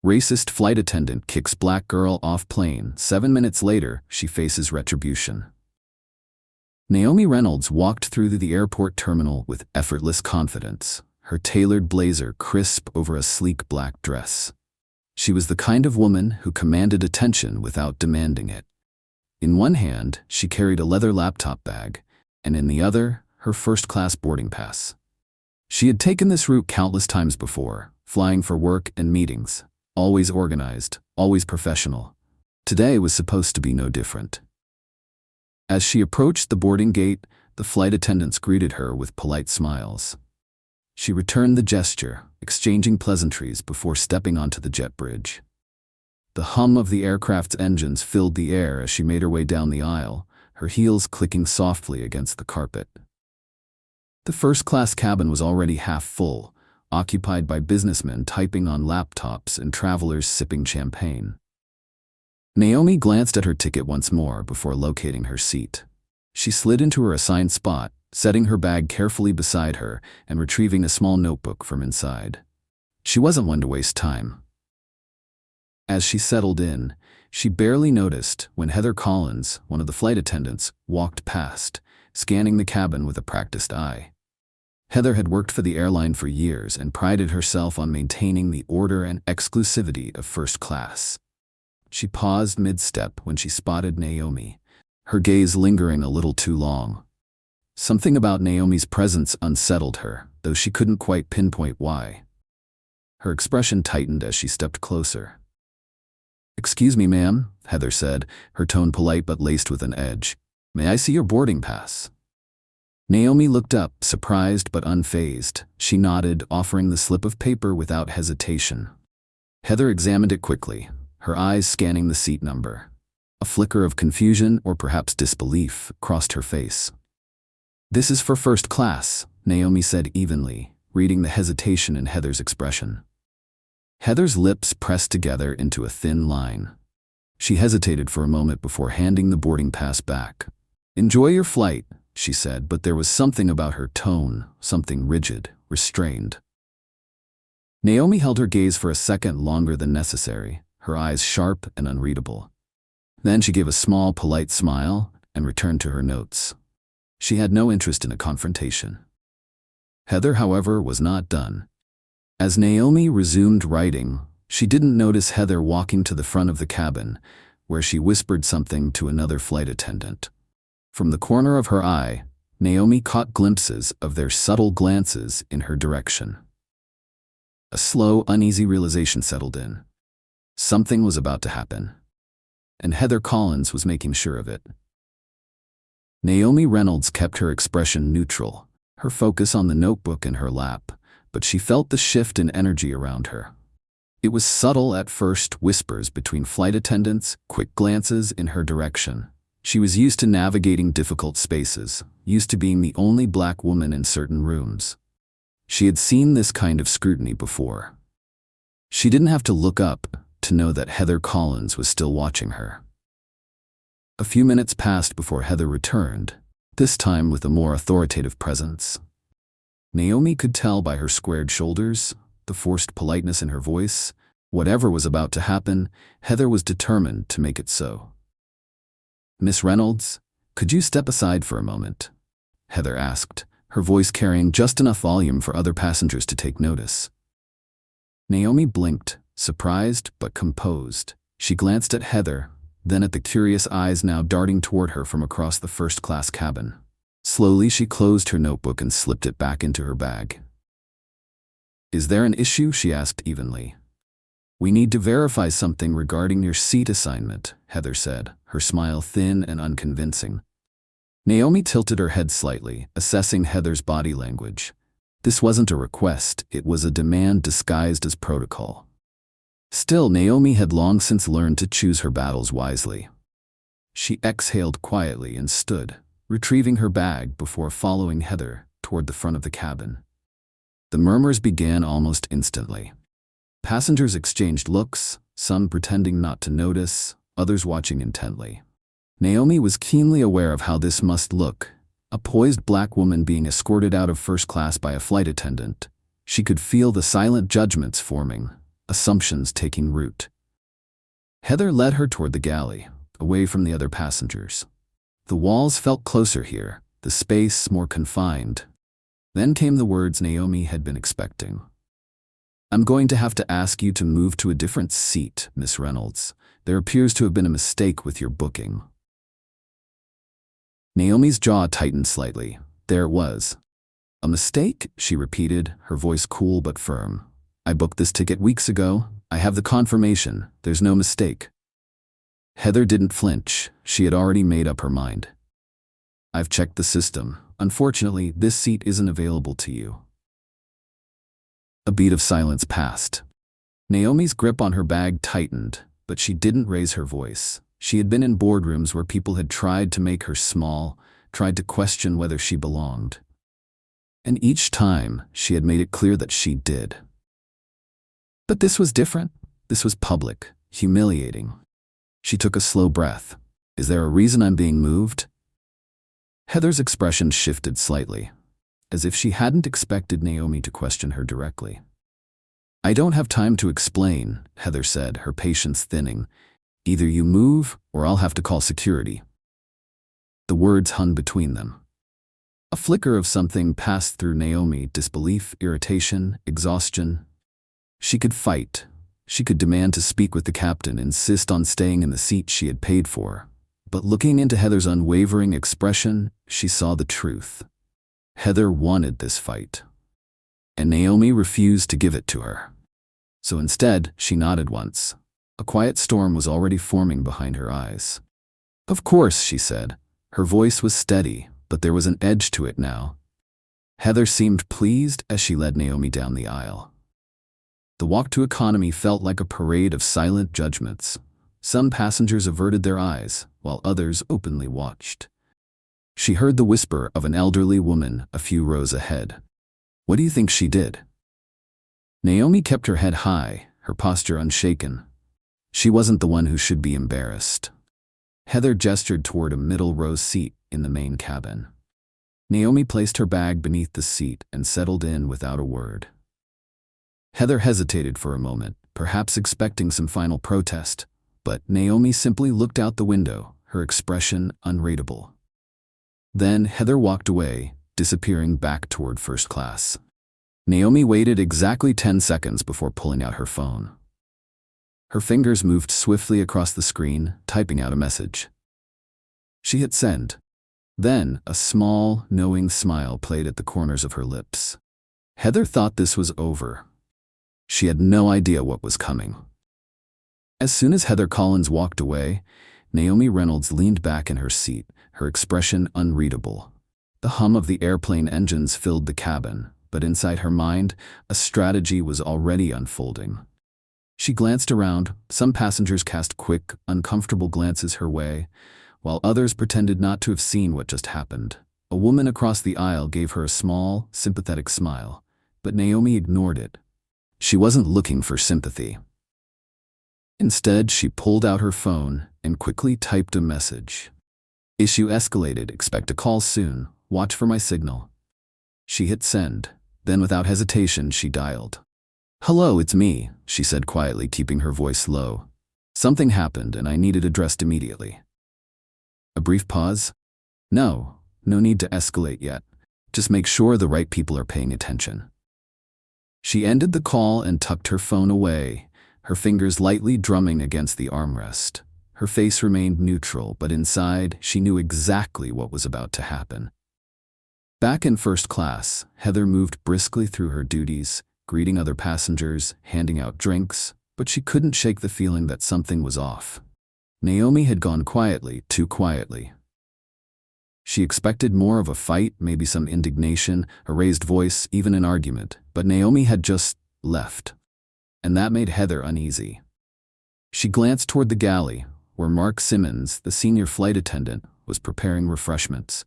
Racist flight attendant kicks black girl off plane. 7 minutes later, she faces retribution. Naomi Reynolds walked through the airport terminal with effortless confidence, her tailored blazer crisp over a sleek black dress. She was the kind of woman who commanded attention without demanding it. In one hand, she carried a leather laptop bag, and in the other, her first-class boarding pass. She had taken this route countless times before, flying for work and meetings, always organized, always professional. Today was supposed to be no different. As she approached the boarding gate, the flight attendants greeted her with polite smiles. She returned the gesture, exchanging pleasantries before stepping onto the jet bridge. The hum of the aircraft's engines filled the air as she made her way down the aisle, her heels clicking softly against the carpet. The first-class cabin was already half full, occupied by businessmen typing on laptops and travelers sipping champagne. Naomi glanced at her ticket once more before locating her seat. She slid into her assigned spot, setting her bag carefully beside her and retrieving a small notebook from inside. She wasn't one to waste time. As she settled in, she barely noticed when Heather Collins, one of the flight attendants, walked past, scanning the cabin with a practiced eye. Heather had worked for the airline for years and prided herself on maintaining the order and exclusivity of first class. She paused mid-step when she spotted Naomi, her gaze lingering a little too long. Something about Naomi's presence unsettled her, though she couldn't quite pinpoint why. Her expression tightened as she stepped closer. "Excuse me, ma'am," Heather said, her tone polite but laced with an edge. "May I see your boarding pass?" Naomi looked up, surprised but unfazed. She nodded, offering the slip of paper without hesitation. Heather examined it quickly, her eyes scanning the seat number. A flicker of confusion, or perhaps disbelief, crossed her face. "This is for first class," Naomi said evenly, reading the hesitation in Heather's expression. Heather's lips pressed together into a thin line. She hesitated for a moment before handing the boarding pass back. "Enjoy your flight," she said, but there was something about her tone, something rigid, restrained. Naomi held her gaze for a second longer than necessary, her eyes sharp and unreadable. Then she gave a small, polite smile and returned to her notes. She had no interest in a confrontation. Heather, however, was not done. As Naomi resumed writing, she didn't notice Heather walking to the front of the cabin, where she whispered something to another flight attendant. From the corner of her eye, Naomi caught glimpses of their subtle glances in her direction. A slow, uneasy realization settled in. Something was about to happen, and Heather Collins was making sure of it. Naomi Reynolds kept her expression neutral, her focus on the notebook in her lap, but she felt the shift in energy around her. It was subtle at first, whispers between flight attendants, quick glances in her direction. She was used to navigating difficult spaces, used to being the only black woman in certain rooms. She had seen this kind of scrutiny before. She didn't have to look up to know that Heather Collins was still watching her. A few minutes passed before Heather returned, this time with a more authoritative presence. Naomi could tell by her squared shoulders, the forced politeness in her voice, whatever was about to happen, Heather was determined to make it so. "Miss Reynolds, could you step aside for a moment?" Heather asked, her voice carrying just enough volume for other passengers to take notice. Naomi blinked, surprised but composed. She glanced at Heather, then at the curious eyes now darting toward her from across the first-class cabin. Slowly she closed her notebook and slipped it back into her bag. "Is there an issue?" she asked evenly. "We need to verify something regarding your seat assignment," Heather said, her smile thin and unconvincing. Naomi tilted her head slightly, assessing Heather's body language. This wasn't a request, it was a demand disguised as protocol. Still, Naomi had long since learned to choose her battles wisely. She exhaled quietly and stood, retrieving her bag before following Heather toward the front of the cabin. The murmurs began almost instantly. Passengers exchanged looks, some pretending not to notice, others watching intently. Naomi was keenly aware of how this must look, a poised black woman being escorted out of first class by a flight attendant. She could feel the silent judgments forming, assumptions taking root. Heather led her toward the galley, away from the other passengers. The walls felt closer here, the space more confined. Then came the words Naomi had been expecting. "I'm going to have to ask you to move to a different seat, Miss Reynolds. There appears to have been a mistake with your booking." Naomi's jaw tightened slightly. There it was. "A mistake?" she repeated, her voice cool but firm. "I booked this ticket weeks ago. I have the confirmation. There's no mistake." Heather didn't flinch. She had already made up her mind. "I've checked the system. Unfortunately, this seat isn't available to you." A beat of silence passed. Naomi's grip on her bag tightened, but she didn't raise her voice. She had been in boardrooms where people had tried to make her small, tried to question whether she belonged. And each time, she had made it clear that she did. But this was different. This was public, humiliating. She took a slow breath. "Is there a reason I'm being moved?" Heather's expression shifted slightly, as if she hadn't expected Naomi to question her directly. "I don't have time to explain," Heather said, her patience thinning. "Either you move, or I'll have to call security." The words hung between them. A flicker of something passed through Naomi: disbelief, irritation, exhaustion. She could fight. She could demand to speak with the captain, insist on staying in the seat she had paid for. But looking into Heather's unwavering expression, she saw the truth. Heather wanted this fight, and Naomi refused to give it to her. So instead, she nodded once. A quiet storm was already forming behind her eyes. "Of course," she said. Her voice was steady, but there was an edge to it now. Heather seemed pleased as she led Naomi down the aisle. The walk to economy felt like a parade of silent judgments. Some passengers averted their eyes, while others openly watched. She heard the whisper of an elderly woman a few rows ahead. "What do you think she did?" Naomi kept her head high, her posture unshaken. She wasn't the one who should be embarrassed. Heather gestured toward a middle-row seat in the main cabin. Naomi placed her bag beneath the seat and settled in without a word. Heather hesitated for a moment, perhaps expecting some final protest, but Naomi simply looked out the window, her expression unreadable. Then Heather walked away, disappearing back toward first class. Naomi waited exactly 10 seconds before pulling out her phone. Her fingers moved swiftly across the screen, typing out a message. She hit send. Then, a small, knowing smile played at the corners of her lips. Heather thought this was over. She had no idea what was coming. As soon as Heather Collins walked away, Naomi Reynolds leaned back in her seat, her expression unreadable. The hum of the airplane engines filled the cabin, but inside her mind, a strategy was already unfolding. She glanced around. Some passengers cast quick, uncomfortable glances her way, while others pretended not to have seen what just happened. A woman across the aisle gave her a small, sympathetic smile, but Naomi ignored it. She wasn't looking for sympathy. Instead, she pulled out her phone and quickly typed a message. "Issue escalated. Expect a call soon. Watch for my signal." She hit send. Then without hesitation, she dialed. "Hello, it's me," she said quietly, keeping her voice low. "Something happened and I need it addressed immediately." A brief pause. No need to escalate yet. Just make sure the right people are paying attention." She ended the call and tucked her phone away, her fingers lightly drumming against the armrest. Her face remained neutral, but inside, she knew exactly what was about to happen. Back in first class, Heather moved briskly through her duties, greeting other passengers, handing out drinks, but she couldn't shake the feeling that something was off. Naomi had gone quietly, too quietly. She expected more of a fight, maybe some indignation, a raised voice, even an argument, but Naomi had just left. And that made Heather uneasy. She glanced toward the galley, where Mark Simmons, the senior flight attendant, was preparing refreshments.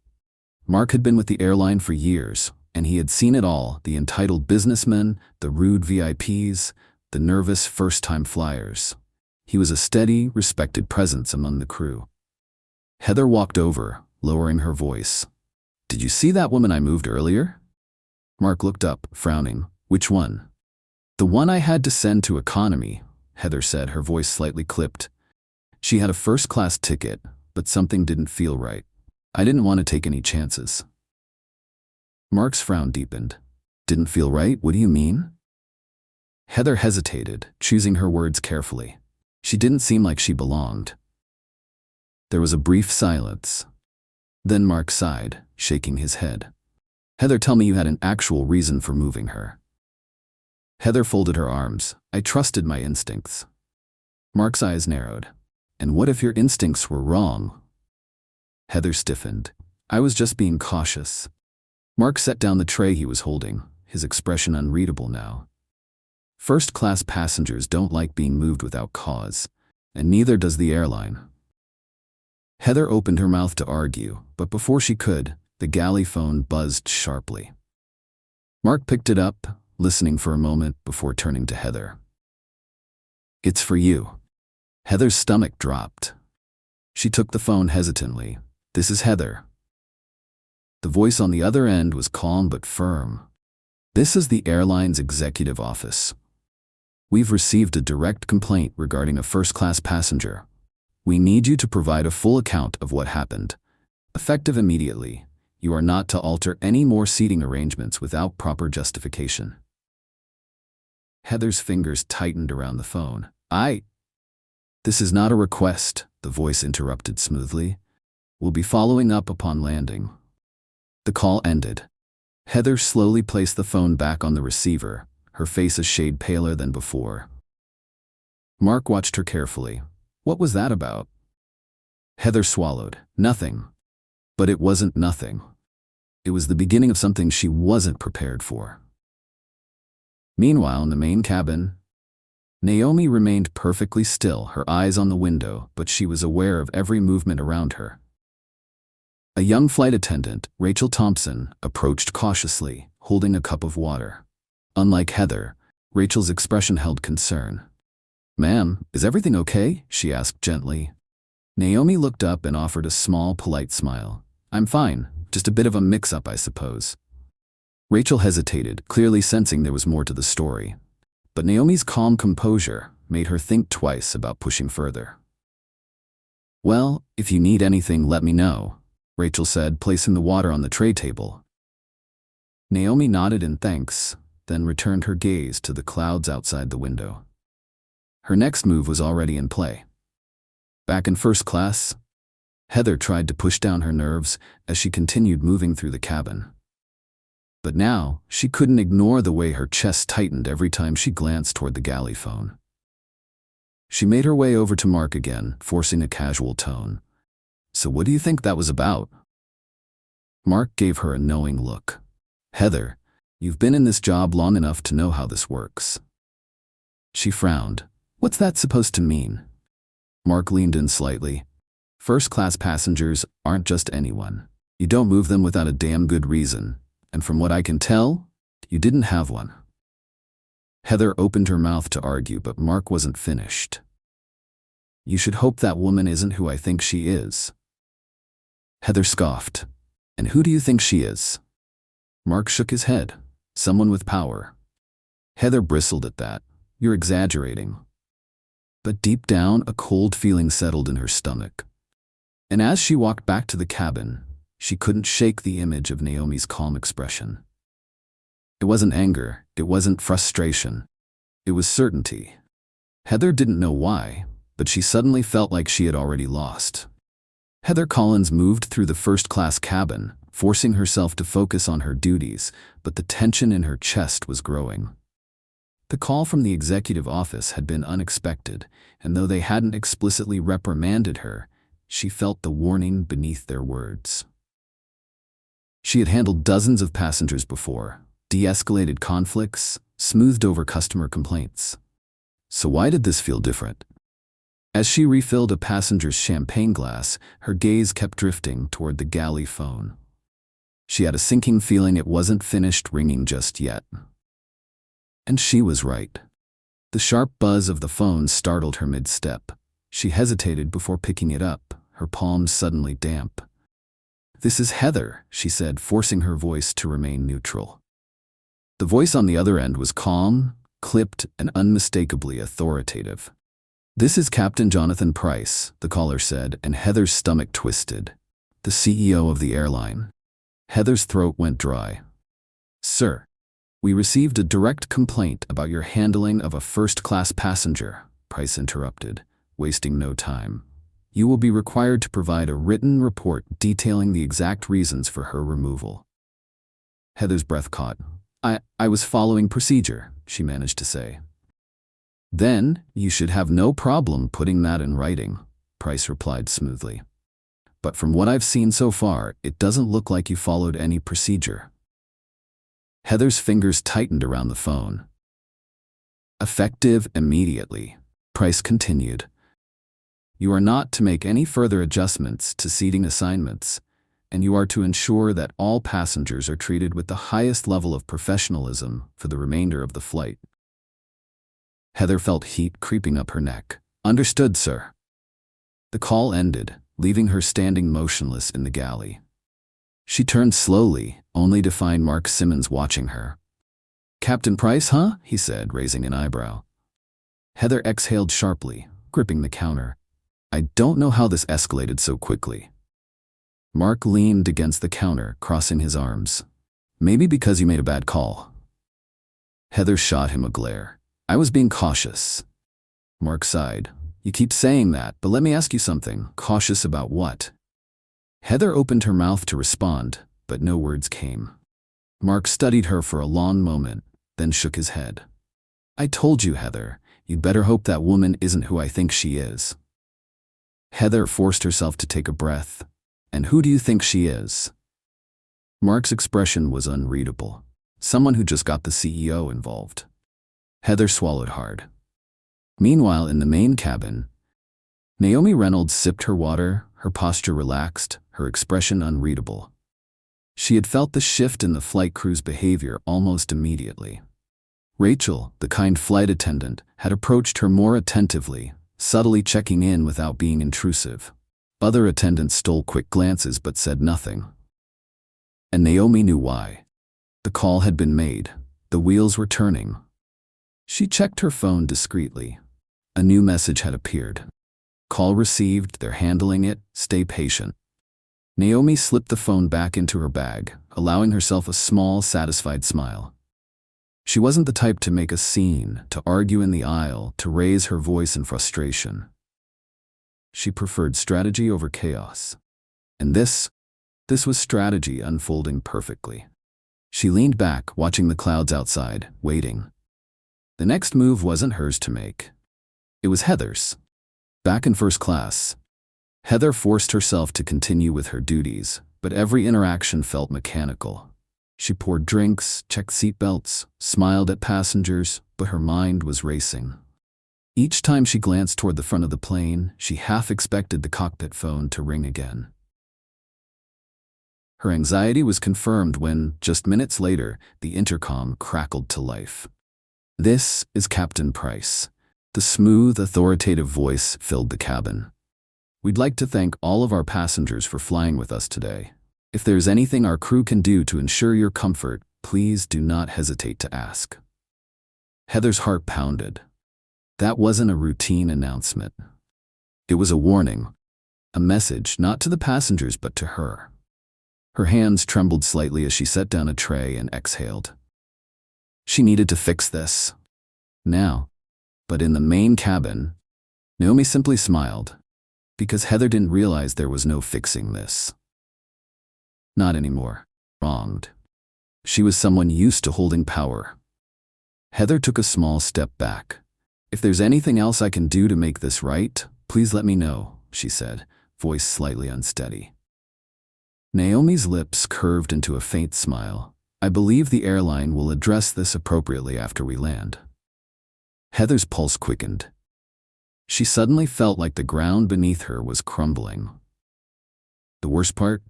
Mark had been with the airline for years, and he had seen it all: the entitled businessmen, the rude VIPs, the nervous first-time flyers. He was a steady, respected presence among the crew. Heather walked over, lowering her voice. "Did you see that woman I moved earlier?" Mark looked up, frowning. "Which one?" The one I had to send to economy, Heather said, her voice slightly clipped. She had a first-class ticket, but something didn't feel right. I didn't want to take any chances. Mark's frown deepened. Didn't feel right? What do you mean? Heather hesitated, choosing her words carefully. She didn't seem like she belonged. There was a brief silence. Then Mark sighed, shaking his head. Heather, tell me you had an actual reason for moving her. Heather folded her arms. I trusted my instincts. Mark's eyes narrowed. And what if your instincts were wrong? Heather stiffened. I was just being cautious. Mark set down the tray he was holding, his expression unreadable now. First-class passengers don't like being moved without cause, and neither does the airline. Heather opened her mouth to argue, but before she could, the galley phone buzzed sharply. Mark picked it up, listening for a moment before turning to Heather. It's for you. Heather's stomach dropped. She took the phone hesitantly. This is Heather. The voice on the other end was calm but firm. This is the airline's executive office. We've received a direct complaint regarding a first-class passenger. We need you to provide a full account of what happened. Effective immediately. You are not to alter any more seating arrangements without proper justification. Heather's fingers tightened around the phone. This is not a request, the voice interrupted smoothly. We'll be following up upon landing. The call ended. Heather slowly placed the phone back on the receiver, her face a shade paler than before. Mark watched her carefully. What was that about? Heather swallowed. Nothing. But it wasn't nothing. It was the beginning of something she wasn't prepared for. Meanwhile, in the main cabin, Naomi remained perfectly still, her eyes on the window, but she was aware of every movement around her. A young flight attendant, Rachel Thompson, approached cautiously, holding a cup of water. Unlike Heather, Rachel's expression held concern. Ma'am, is everything okay? She asked gently. Naomi looked up and offered a small, polite smile. I'm fine, just a bit of a mix-up, I suppose. Rachel hesitated, clearly sensing there was more to the story. But Naomi's calm composure made her think twice about pushing further. Well, if you need anything, let me know, Rachel said, placing the water on the tray table. Naomi nodded in thanks, then returned her gaze to the clouds outside the window. Her next move was already in play. Back in first class, Heather tried to push down her nerves as she continued moving through the cabin. But now, she couldn't ignore the way her chest tightened every time she glanced toward the galley phone. She made her way over to Mark again, forcing a casual tone. So what do you think that was about? Mark gave her a knowing look. Heather, you've been in this job long enough to know how this works. She frowned. What's that supposed to mean? Mark leaned in slightly. First-class passengers aren't just anyone. You don't move them without a damn good reason. And from what I can tell, you didn't have one. Heather opened her mouth to argue, but Mark wasn't finished. You should hope that woman isn't who I think she is. Heather scoffed. And who do you think she is? Mark shook his head. Someone with power. Heather bristled at that. You're exaggerating. But deep down, a cold feeling settled in her stomach. And as she walked back to the cabin, she couldn't shake the image of Naomi's calm expression. It wasn't anger, it wasn't frustration. It was certainty. Heather didn't know why, but she suddenly felt like she had already lost. Heather Collins moved through the first-class cabin, forcing herself to focus on her duties, but the tension in her chest was growing. The call from the executive office had been unexpected, and though they hadn't explicitly reprimanded her, she felt the warning beneath their words. She had handled dozens of passengers before, de-escalated conflicts, smoothed over customer complaints. So why did this feel different? As she refilled a passenger's champagne glass, her gaze kept drifting toward the galley phone. She had a sinking feeling it wasn't finished ringing just yet. And she was right. The sharp buzz of the phone startled her mid-step. She hesitated before picking it up, her palms suddenly damp. This is Heather, she said, forcing her voice to remain neutral. The voice on the other end was calm, clipped and unmistakably authoritative. "This is Captain Jonathan Price," the caller said, and Heather's stomach twisted. "The CEO of the airline." Heather's throat went dry. "Sir, we received a direct complaint about your handling of a first-class passenger," Price interrupted, wasting no time. "You will be required to provide a written report detailing the exact reasons for her removal." Heather's breath caught. I was following procedure," she managed to say. "Then you should have no problem putting that in writing," Price replied smoothly. "But from what I've seen so far, it doesn't look like you followed any procedure." Heather's fingers tightened around the phone. "Effective immediately," Price continued. "You are not to make any further adjustments to seating assignments, and you are to ensure that all passengers are treated with the highest level of professionalism for the remainder of the flight." Heather felt heat creeping up her neck. "Understood, sir." The call ended, leaving her standing motionless in the galley. She turned slowly, only to find Mark Simmons watching her. "Captain Price, huh?" he said, raising an eyebrow. Heather exhaled sharply, gripping the counter. "I don't know how this escalated so quickly." Mark leaned against the counter, crossing his arms. "Maybe because you made a bad call." Heather shot him a glare. "I was being cautious." Mark sighed. "You keep saying that, but let me ask you something. Cautious about what?" Heather opened her mouth to respond, but no words came. Mark studied her for a long moment, then shook his head. "I told you, Heather, you'd better hope that woman isn't who I think she is." Heather forced herself to take a breath. "And who do you think she is?" Mark's expression was unreadable. "Someone who just got the CEO involved." Heather swallowed hard. Meanwhile, in the main cabin, Naomi Reynolds sipped her water, her posture relaxed, her expression unreadable. She had felt the shift in the flight crew's behavior almost immediately. Rachel, the kind flight attendant, had approached her more attentively, subtly checking in without being intrusive. Other attendants stole quick glances but said nothing. And Naomi knew why. The call had been made. The wheels were turning. She checked her phone discreetly. A new message had appeared. "Call received, they're handling it, stay patient." Naomi slipped the phone back into her bag, allowing herself a small, satisfied smile. She wasn't the type to make a scene, to argue in the aisle, to raise her voice in frustration. She preferred strategy over chaos. And this was strategy unfolding perfectly. She leaned back, watching the clouds outside, waiting. The next move wasn't hers to make. It was Heather's. Back in first class, Heather forced herself to continue with her duties, but every interaction felt mechanical. She poured drinks, checked seatbelts, smiled at passengers, but her mind was racing. Each time she glanced toward the front of the plane, she half expected the cockpit phone to ring again. Her anxiety was confirmed when, just minutes later, the intercom crackled to life. "This is Captain Price." The smooth, authoritative voice filled the cabin. "We'd like to thank all of our passengers for flying with us today. If there's anything our crew can do to ensure your comfort, please do not hesitate to ask." Heather's heart pounded. That wasn't a routine announcement. It was a warning, a message not to the passengers but to her. Her hands trembled slightly as she set down a tray and exhaled. She needed to fix this. Now. But in the main cabin, Naomi simply smiled, because Heather didn't realize there was no fixing this. Not anymore. Wronged. She was someone used to holding power. Heather took a small step back. "If there's anything else I can do to make this right, please let me know," she said, voice slightly unsteady. Naomi's lips curved into a faint smile. "I believe the airline will address this appropriately after we land." Heather's pulse quickened. She suddenly felt like the ground beneath her was crumbling. The worst part?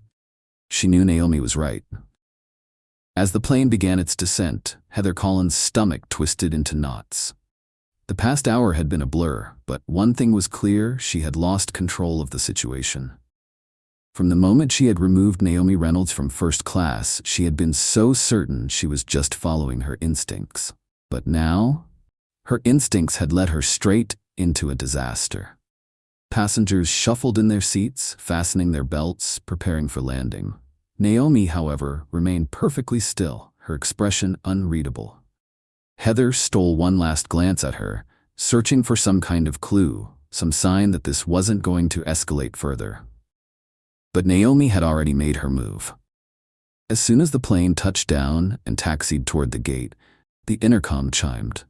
She knew Naomi was right. As the plane began its descent, Heather Collins' stomach twisted into knots. The past hour had been a blur, but one thing was clear: she had lost control of the situation. From the moment she had removed Naomi Reynolds from first class, she had been so certain she was just following her instincts. But now, Her instincts had led her straight into a disaster. Passengers shuffled in their seats, fastening their belts, preparing for landing. Naomi, however, remained perfectly still, her expression unreadable. Heather stole one last glance at her, searching for some kind of clue, some sign that this wasn't going to escalate further. But Naomi had already made her move. As soon as the plane touched down and taxied toward the gate, the intercom chimed.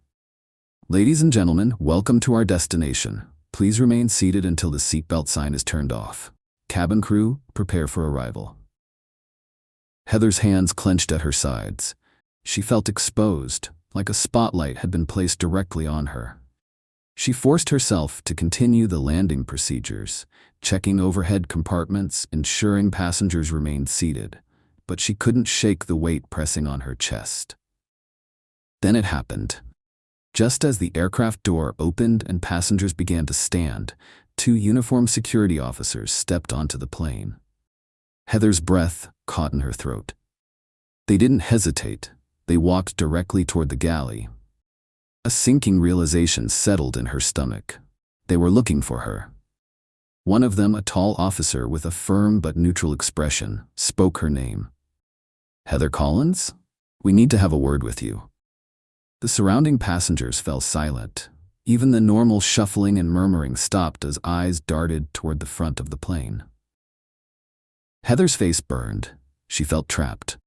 "Ladies and gentlemen, welcome to our destination. Please remain seated until the seatbelt sign is turned off. Cabin crew, prepare for arrival." Heather's hands clenched at her sides. She felt exposed, like a spotlight had been placed directly on her. She forced herself to continue the landing procedures, checking overhead compartments, ensuring passengers remained seated, but she couldn't shake the weight pressing on her chest. Then it happened. Just as the aircraft door opened and passengers began to stand, 2 uniformed security officers stepped onto the plane. Heather's breath caught in her throat. They didn't hesitate. They walked directly toward the galley. A sinking realization settled in her stomach. They were looking for her. One of them, a tall officer with a firm but neutral expression, spoke her name. "Heather Collins? We need to have a word with you." The surrounding passengers fell silent. Even the normal shuffling and murmuring stopped as eyes darted toward the front of the plane. Heather's face burned. She felt trapped.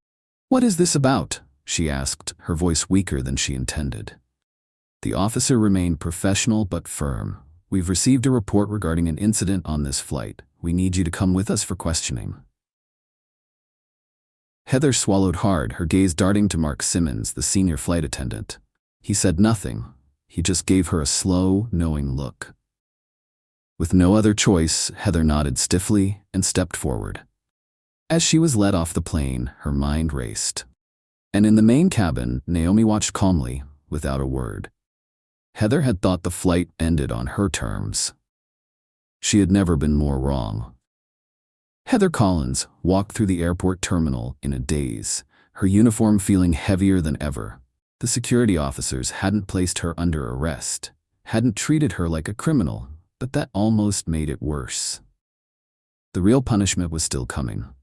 "What is this about?" she asked, her voice weaker than she intended. The officer remained professional but firm. "We've received a report regarding an incident on this flight. We need you to come with us for questioning." Heather swallowed hard, her gaze darting to Mark Simmons, the senior flight attendant. He said nothing. He just gave her a slow, knowing look. With no other choice, Heather nodded stiffly and stepped forward. As she was led off the plane, her mind raced. And in the main cabin, Naomi watched calmly, without a word. Heather had thought the flight ended on her terms. She had never been more wrong. Heather Collins walked through the airport terminal in a daze, her uniform feeling heavier than ever. The security officers hadn't placed her under arrest, hadn't treated her like a criminal, but that almost made it worse. The real punishment was still coming.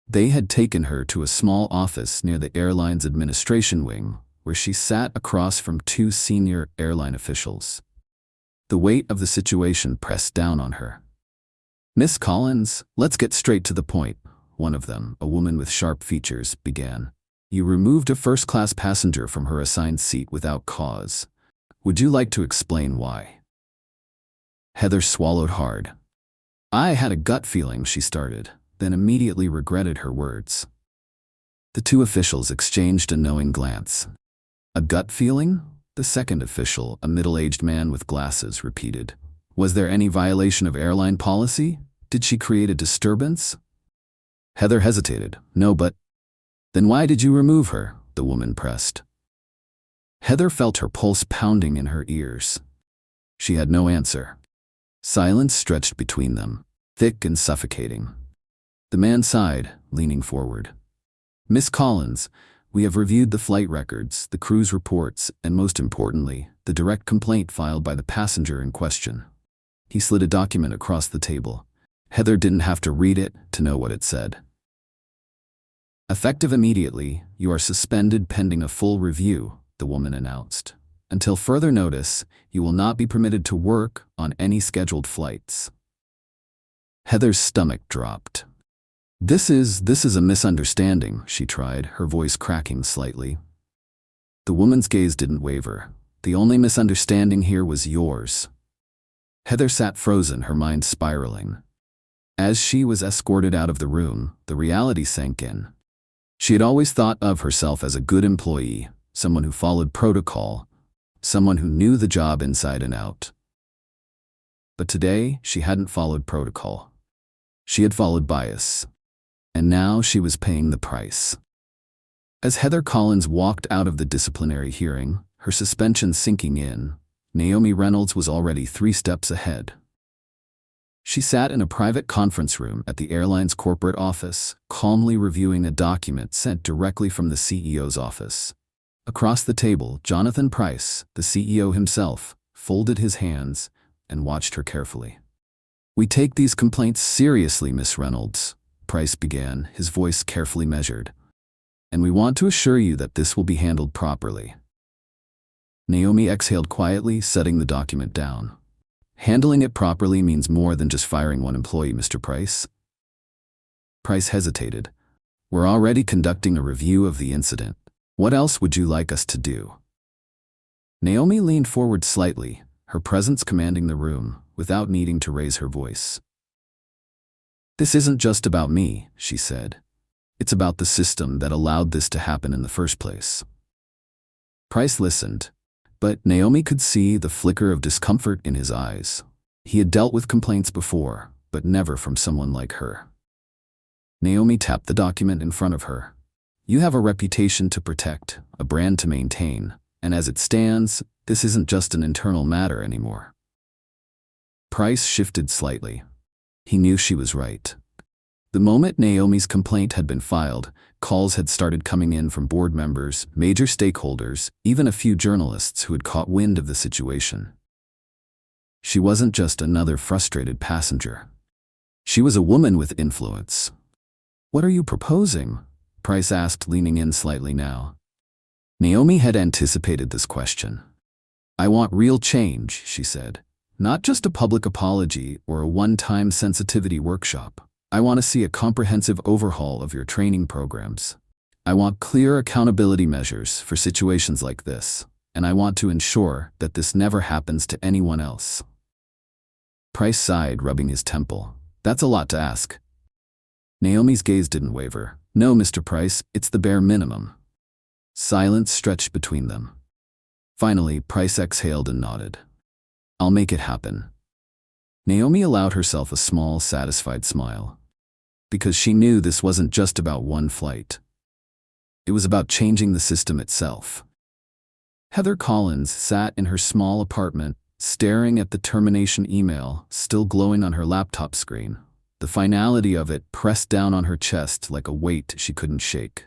They had taken her to a small office near the airline's administration wing, where she sat across from 2 senior airline officials. The weight of the situation pressed down on her. "Miss Collins, let's get straight to the point," one of them, a woman with sharp features, began. "You removed a first-class passenger from her assigned seat without cause. Would you like to explain why?" Heather swallowed hard. "I had a gut feeling," she started, then immediately regretted her words. The 2 officials exchanged a knowing glance. "A gut feeling?" The second official, a middle-aged man with glasses, repeated. "Was there any violation of airline policy? Did she create a disturbance?" Heather hesitated. "No, but—" "Then why did you remove her?" the woman pressed. Heather felt her pulse pounding in her ears. She had no answer. Silence stretched between them, thick and suffocating. The man sighed, leaning forward. "Miss Collins, we have reviewed the flight records, the crew's reports, and most importantly, the direct complaint filed by the passenger in question." He slid a document across the table. Heather didn't have to read it to know what it said. "Effective immediately, you are suspended pending a full review," the woman announced. "Until further notice, you will not be permitted to work on any scheduled flights." Heather's stomach dropped. This is a misunderstanding," she tried, her voice cracking slightly. The woman's gaze didn't waver. "The only misunderstanding here was yours." Heather sat frozen, her mind spiraling. As she was escorted out of the room, the reality sank in. She had always thought of herself as a good employee, someone who followed protocol, someone who knew the job inside and out. But today, she hadn't followed protocol. She had followed bias. And now she was paying the price. As Heather Collins walked out of the disciplinary hearing, her suspension sinking in, Naomi Reynolds was already 3 steps ahead. She sat in a private conference room at the airline's corporate office, calmly reviewing a document sent directly from the CEO's office. Across the table, Jonathan Price, the CEO himself, folded his hands and watched her carefully. "We take these complaints seriously, Miss Reynolds," Price began, his voice carefully measured. "And we want to assure you that this will be handled properly." Naomi exhaled quietly, setting the document down. "Handling it properly means more than just firing one employee, Mr. Price." Price hesitated. "We're already conducting a review of the incident. What else would you like us to do?" Naomi leaned forward slightly, her presence commanding the room, without needing to raise her voice. "This isn't just about me," she said. "It's about the system that allowed this to happen in the first place." Price listened, but Naomi could see the flicker of discomfort in his eyes. He had dealt with complaints before, but never from someone like her. Naomi tapped the document in front of her. "You have a reputation to protect, a brand to maintain, and as it stands, this isn't just an internal matter anymore." Price shifted slightly. He knew she was right. The moment Naomi's complaint had been filed, calls had started coming in from board members, major stakeholders, even a few journalists who had caught wind of the situation. She wasn't just another frustrated passenger. She was a woman with influence. "What are you proposing?" Price asked, leaning in slightly now. Naomi had anticipated this question. "I want real change," she said. "Not just a public apology or a one-time sensitivity workshop. I want to see a comprehensive overhaul of your training programs. I want clear accountability measures for situations like this, and I want to ensure that this never happens to anyone else." Price sighed, rubbing his temple. "That's a lot to ask." Naomi's gaze didn't waver. "No, Mr. Price, it's the bare minimum." Silence stretched between them. Finally, Price exhaled and nodded. "I'll make it happen." Naomi allowed herself a small, satisfied smile. Because she knew this wasn't just about one flight. It was about changing the system itself. Heather Collins sat in her small apartment, staring at the termination email still glowing on her laptop screen, the finality of it pressed down on her chest like a weight she couldn't shake.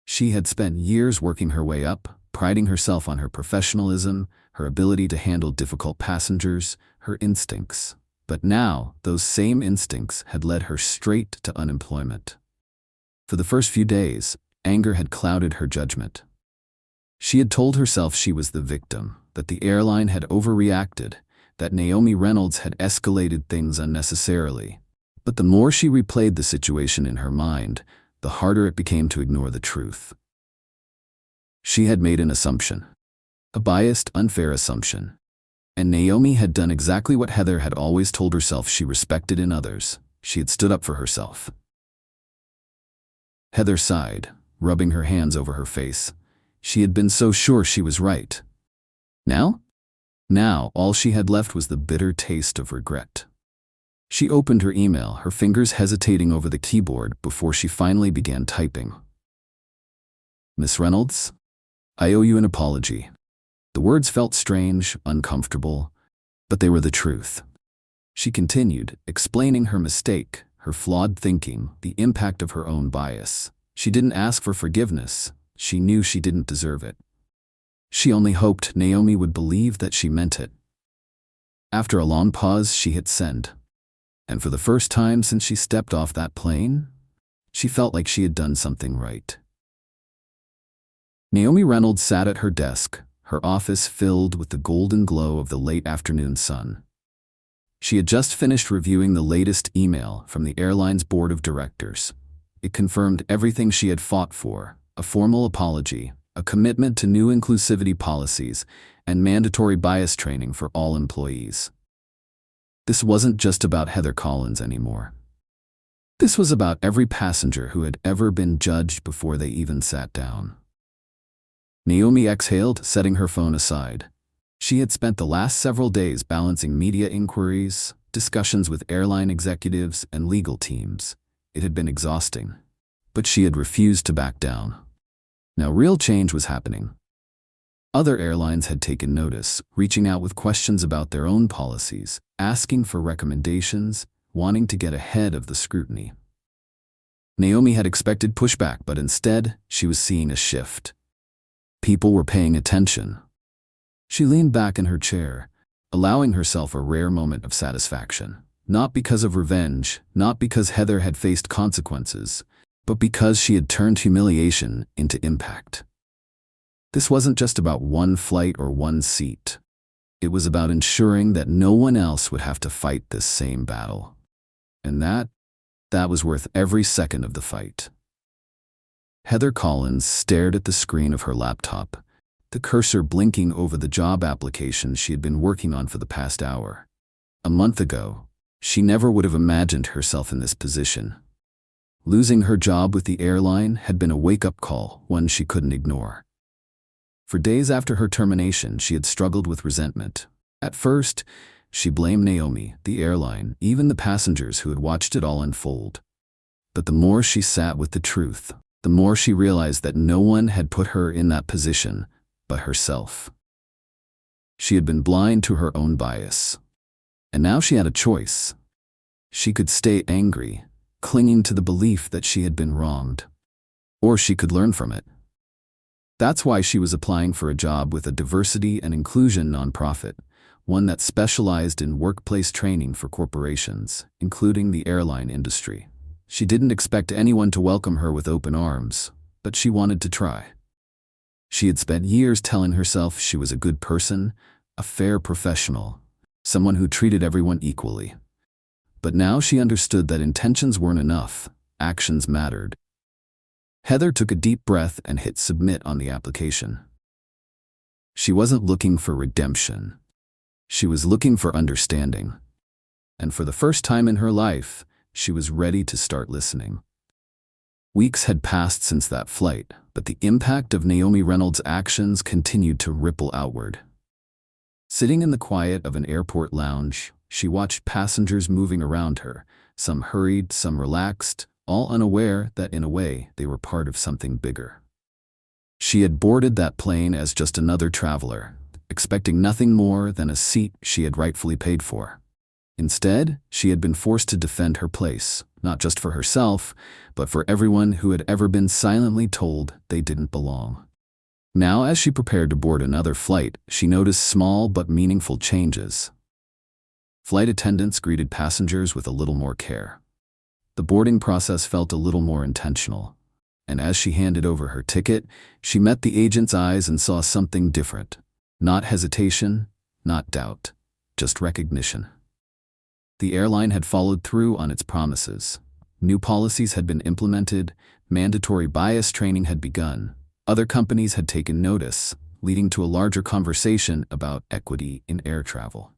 She had spent years working her way up, priding herself on her professionalism, her ability to handle difficult passengers, her instincts. But now, those same instincts had led her straight to unemployment. For the first few days, anger had clouded her judgment. She had told herself she was the victim, that the airline had overreacted, that Naomi Reynolds had escalated things unnecessarily. But the more she replayed the situation in her mind, the harder it became to ignore the truth. She had made an assumption. A biased, unfair assumption. And Naomi had done exactly what Heather had always told herself she respected in others. She had stood up for herself. Heather sighed, rubbing her hands over her face. She had been so sure she was right. Now? Now, all she had left was the bitter taste of regret. She opened her email, her fingers hesitating over the keyboard before she finally began typing. "Miss Reynolds, I owe you an apology." The words felt strange, uncomfortable, but they were the truth. She continued, explaining her mistake, her flawed thinking, the impact of her own bias. She didn't ask for forgiveness. She knew she didn't deserve it. She only hoped Naomi would believe that she meant it. After a long pause, she hit send. And for the first time since she stepped off that plane, she felt like she had done something right. Naomi Reynolds sat at her desk, her office filled with the golden glow of the late afternoon sun. She had just finished reviewing the latest email from the airline's board of directors. It confirmed everything she had fought for: a formal apology, a commitment to new inclusivity policies, and mandatory bias training for all employees. This wasn't just about Heather Collins anymore. This was about every passenger who had ever been judged before they even sat down. Naomi exhaled, setting her phone aside. She had spent the last several days balancing media inquiries, discussions with airline executives, and legal teams. It had been exhausting, but she had refused to back down. Now real change was happening. Other airlines had taken notice, reaching out with questions about their own policies, asking for recommendations, wanting to get ahead of the scrutiny. Naomi had expected pushback, but instead, she was seeing a shift. People were paying attention. She leaned back in her chair, allowing herself a rare moment of satisfaction. Not because of revenge, not because Heather had faced consequences, but because she had turned humiliation into impact. This wasn't just about one flight or one seat. It was about ensuring that no one else would have to fight this same battle. And that was worth every second of the fight. Heather Collins stared at the screen of her laptop, the cursor blinking over the job application she had been working on for the past hour. A month ago, she never would have imagined herself in this position. Losing her job with the airline had been a wake-up call, one she couldn't ignore. For days after her termination, she had struggled with resentment. At first, she blamed Naomi, the airline, even the passengers who had watched it all unfold. But the more she sat with the truth, the more she realized that no one had put her in that position but herself. She had been blind to her own bias. And now she had a choice. She could stay angry, clinging to the belief that she had been wronged. Or she could learn from it. That's why she was applying for a job with a diversity and inclusion nonprofit, one that specialized in workplace training for corporations, including the airline industry. She didn't expect anyone to welcome her with open arms, but she wanted to try. She had spent years telling herself she was a good person, a fair professional, someone who treated everyone equally. But now she understood that intentions weren't enough, actions mattered. Heather took a deep breath and hit submit on the application. She wasn't looking for redemption. She was looking for understanding. And for the first time in her life, she was ready to start listening. Weeks had passed since that flight, but the impact of Naomi Reynolds' actions continued to ripple outward. Sitting in the quiet of an airport lounge, she watched passengers moving around her, some hurried, some relaxed, all unaware that in a way they were part of something bigger. She had boarded that plane as just another traveler, expecting nothing more than a seat she had rightfully paid for. Instead, she had been forced to defend her place, not just for herself, but for everyone who had ever been silently told they didn't belong. Now, as she prepared to board another flight, she noticed small but meaningful changes. Flight attendants greeted passengers with a little more care. The boarding process felt a little more intentional. And as she handed over her ticket, she met the agent's eyes and saw something different. Not hesitation, not doubt, just recognition. The airline had followed through on its promises. New policies had been implemented, mandatory bias training had begun. Other companies had taken notice, leading to a larger conversation about equity in air travel.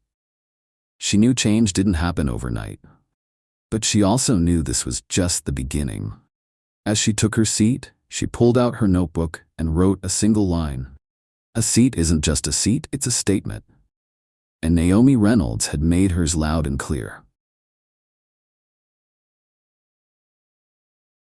She knew change didn't happen overnight. But she also knew this was just the beginning. As she took her seat, she pulled out her notebook and wrote a single line. A seat isn't just a seat, it's a statement. And Naomi Reynolds had made hers loud and clear.